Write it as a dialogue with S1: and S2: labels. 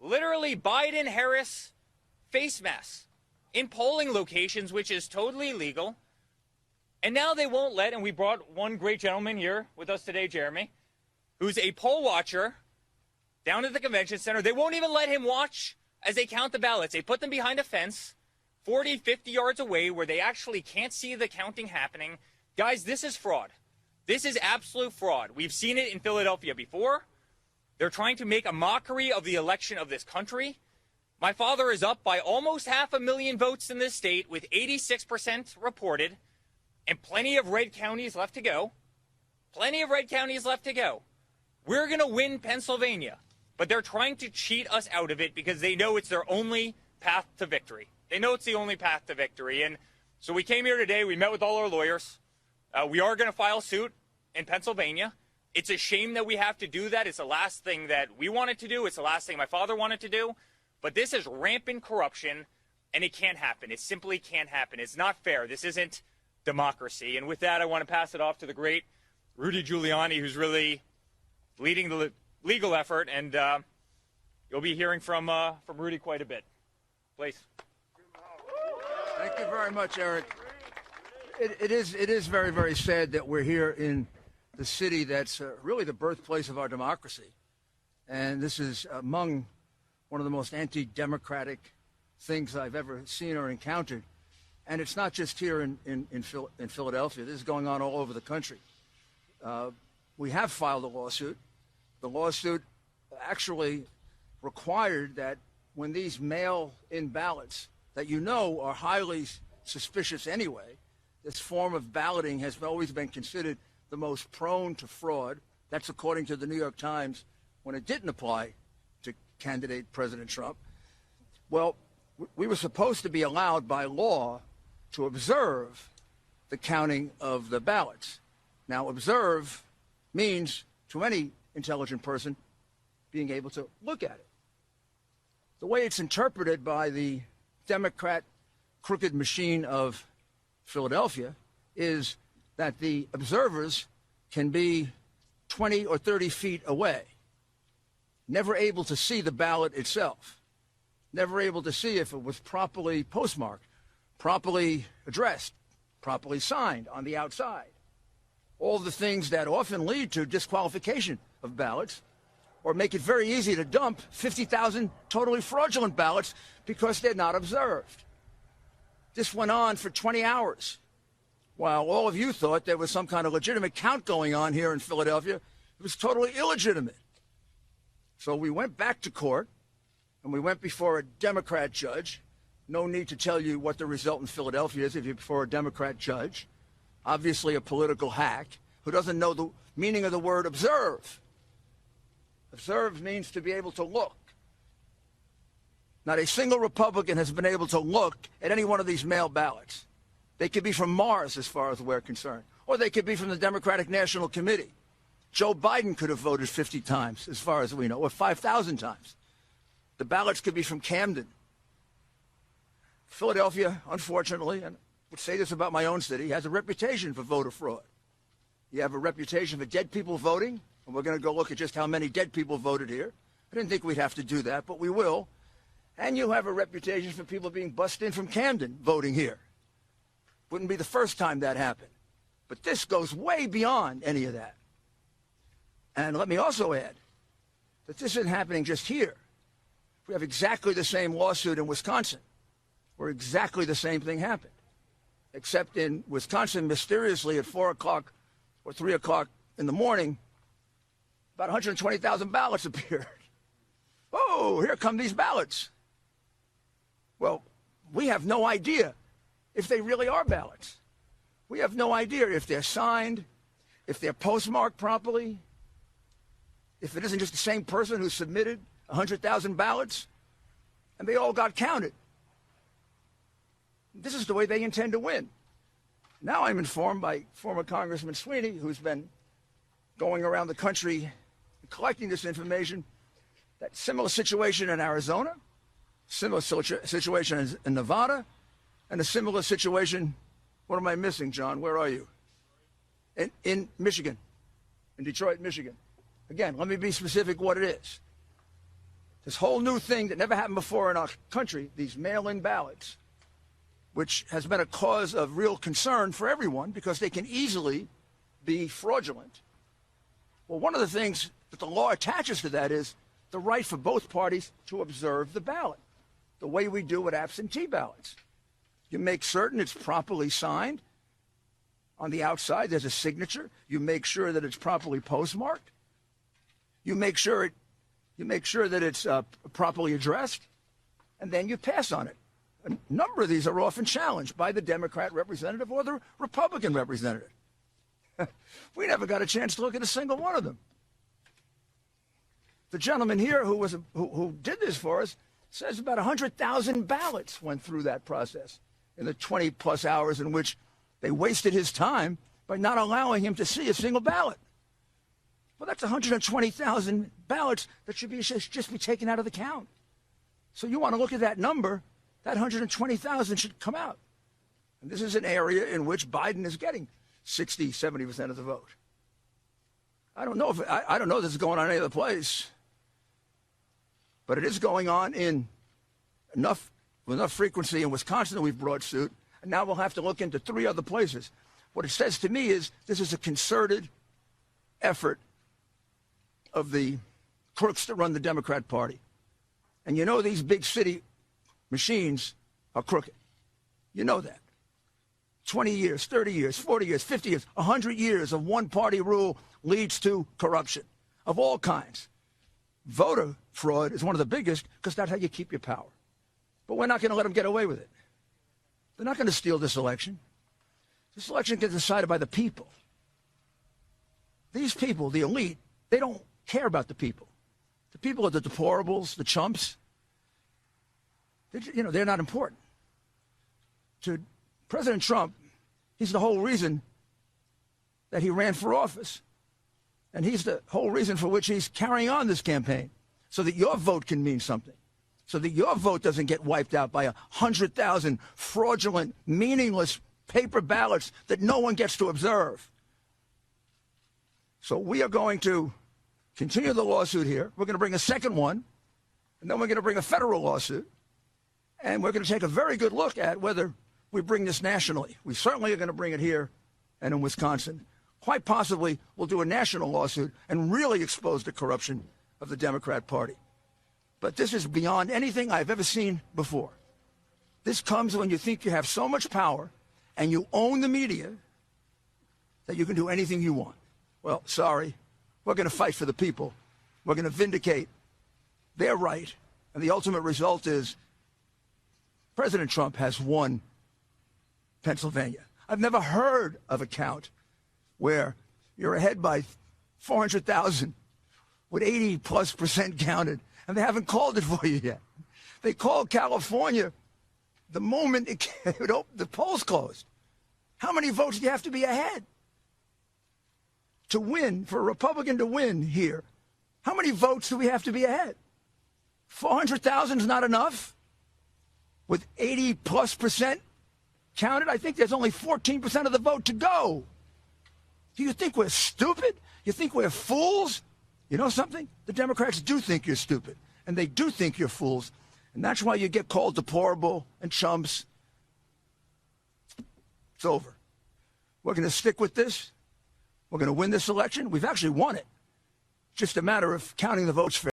S1: literally Biden-Harris face masks in polling locations, which is totally legal. And now they won't let, and we brought one great gentleman here with us today, Jeremy, who's a poll watcher down at the convention center. They won't even let him watch as they count the ballots. They put them behind a fence 40, 50 yards away where they actually can't see the counting happening. Guys, this is fraud. This is absolute fraud. We've seen it in Philadelphia before. They're trying to make a mockery of the election of this country. My father is up by almost 500,000 votes in this state with 86% reported and plenty of red counties left to go. Plenty of red counties left to go. We're going to win Pennsylvania, but they're trying to cheat us out of it because they know it's their only path to victory. They know it's the only path to victory. And so we came here today. We met with all our lawyers. We are going to file suit in Pennsylvania. It's a shame that we have to do that. It's the last thing that we wanted to do. It's the last thing my father wanted to do. But this is rampant corruption, and it can't happen. It simply can't happen. It's not fair. This isn't democracy. And with that, I want to pass it off to the great Rudy Giuliani, who's really leading the legal effort. And you'll be hearing from Rudy quite a bit. Please.
S2: Thank you very much, Eric. It is very, very sad that we're here in the city that's really the birthplace of our democracy. And this is among one of the most anti-democratic things I've ever seen or encountered. And it's not just here in Philadelphia. This is going on all over the country. We have filed a lawsuit. The lawsuit actually required that when these mail-in ballots that you know are highly suspicious anyway, this form of balloting has always been considered the most prone to fraud. That's according to the New York Times when it didn't apply to candidate President Trump. Well, we were supposed to be allowed by law to observe the counting of the ballots. Now, observe means, to any intelligent person, being able to look at it. The way it's interpreted by the Democrat crooked machine of Philadelphia is that the observers can be 20 or 30 feet away, never able to see the ballot itself, never able to see if it was properly postmarked, properly addressed, properly signed on the outside. All the things that often lead to disqualification of ballots or make it very easy to dump 50,000 totally fraudulent ballots because they're not observed. This went on for 20 hours. While all of you thought there was some kind of legitimate count going on here in Philadelphia, it was totally illegitimate. So we went back to court, and we went before a Democrat judge. No need to tell you what the result in Philadelphia is if you're before a Democrat judge. Obviously a political hack who doesn't know the meaning of the word observe. Observe means to be able to look. Not a single Republican has been able to look at any one of these mail ballots. They could be from Mars, as far as we're concerned, or they could be from the Democratic National Committee. Joe Biden could have voted 50 times, as far as we know, or 5,000 times. The ballots could be from Camden. Philadelphia, unfortunately, and I would say this about my own city, has a reputation for voter fraud. You have a reputation for dead people voting, and we're going to go look at just how many dead people voted here. I didn't think we'd have to do that, but we will. And you have a reputation for people being bussed in from Camden voting here. Wouldn't be the first time that happened. But this goes way beyond any of that. And let me also add that this isn't happening just here. We have exactly the same lawsuit in Wisconsin, where exactly the same thing happened. Except in Wisconsin, mysteriously at 4 o'clock or 3 o'clock in the morning, about 120,000 ballots appeared. Oh, here come these ballots. Well, we have no idea if they really are ballots. We have no idea if they're signed, if they're postmarked properly, if it isn't just the same person who submitted 100,000 ballots, and they all got counted. This is the way they intend to win. Now I'm informed by former Congressman Sweeney, who's been going around the country collecting this information, that similar situation in Arizona, similar situation in Nevada, and a similar situation, what am I missing, John? Where are you? In Michigan, in Detroit, Michigan. Again, let me be specific what it is. This whole new thing that never happened before in our country, these mail-in ballots, which has been a cause of real concern for everyone because they can easily be fraudulent. Well, one of the things that the law attaches to that is the right for both parties to observe the ballot, the way we do with absentee ballots. You make certain it's properly signed. On the outside, there's a signature. You make sure that it's properly postmarked. You make sure that it's properly addressed, and then you pass on it. A number of these are often challenged by the Democrat representative or the Republican representative. We never got a chance to look at a single one of them. The gentleman here who did this for us says about 100,000 ballots went through that process in the 20-plus hours in which they wasted his time by not allowing him to see a single ballot. Well, that's 120,000 ballots that should just be taken out of the count. So you want to look at that number, that 120,000 should come out. And this is an area in which Biden is getting 60, 70% of the vote. I don't know if this is going on any other place, but it is going on in enough frequency in Wisconsin that we've brought suit, and now we'll have to look into 3 other places. What it says to me is this is a concerted effort of the crooks that run the Democrat Party. And you know these big city machines are crooked. You know that. 20 years, 30 years, 40 years, 50 years, 100 years of one-party rule leads to corruption of all kinds. Voter fraud is one of the biggest because that's how you keep your power. But we're not going to let them get away with it. They're not going to steal this election. This election gets decided by the people. These people, the elite, they don't care about the people. The people are the deplorables, the chumps. They're not important. To President Trump, he's the whole reason that he ran for office. And he's the whole reason for which he's carrying on this campaign, so that your vote can mean something, so that your vote doesn't get wiped out by 100,000 fraudulent, meaningless paper ballots that no one gets to observe. So we are going to continue the lawsuit here. We're going to bring a second one, and then we're going to bring a federal lawsuit. And we're going to take a very good look at whether we bring this nationally. We certainly are going to bring it here and in Wisconsin. Quite possibly, we'll do a national lawsuit and really expose the corruption of the Democrat Party. But this is beyond anything I've ever seen before. This comes when you think you have so much power and you own the media that you can do anything you want. Well, sorry. We're going to fight for the people. We're going to vindicate their right. And the ultimate result is President Trump has won Pennsylvania. I've never heard of a count where you're ahead by 400,000 with 80+% counted, and they haven't called it for you yet. They called California the moment the polls closed. How many votes do you have to be ahead to win, for a Republican to win here? How many votes do we have to be ahead? 400,000 is not enough? With 80+% counted, I think there's only 14% of the vote to go. Do you think we're stupid? You think we're fools? You know something? The Democrats do think you're stupid, and they do think you're fools, and that's why you get called deplorable and chumps. It's over. We're going to stick with this. We're going to win this election. We've actually won it. Just a matter of counting the votes fairly.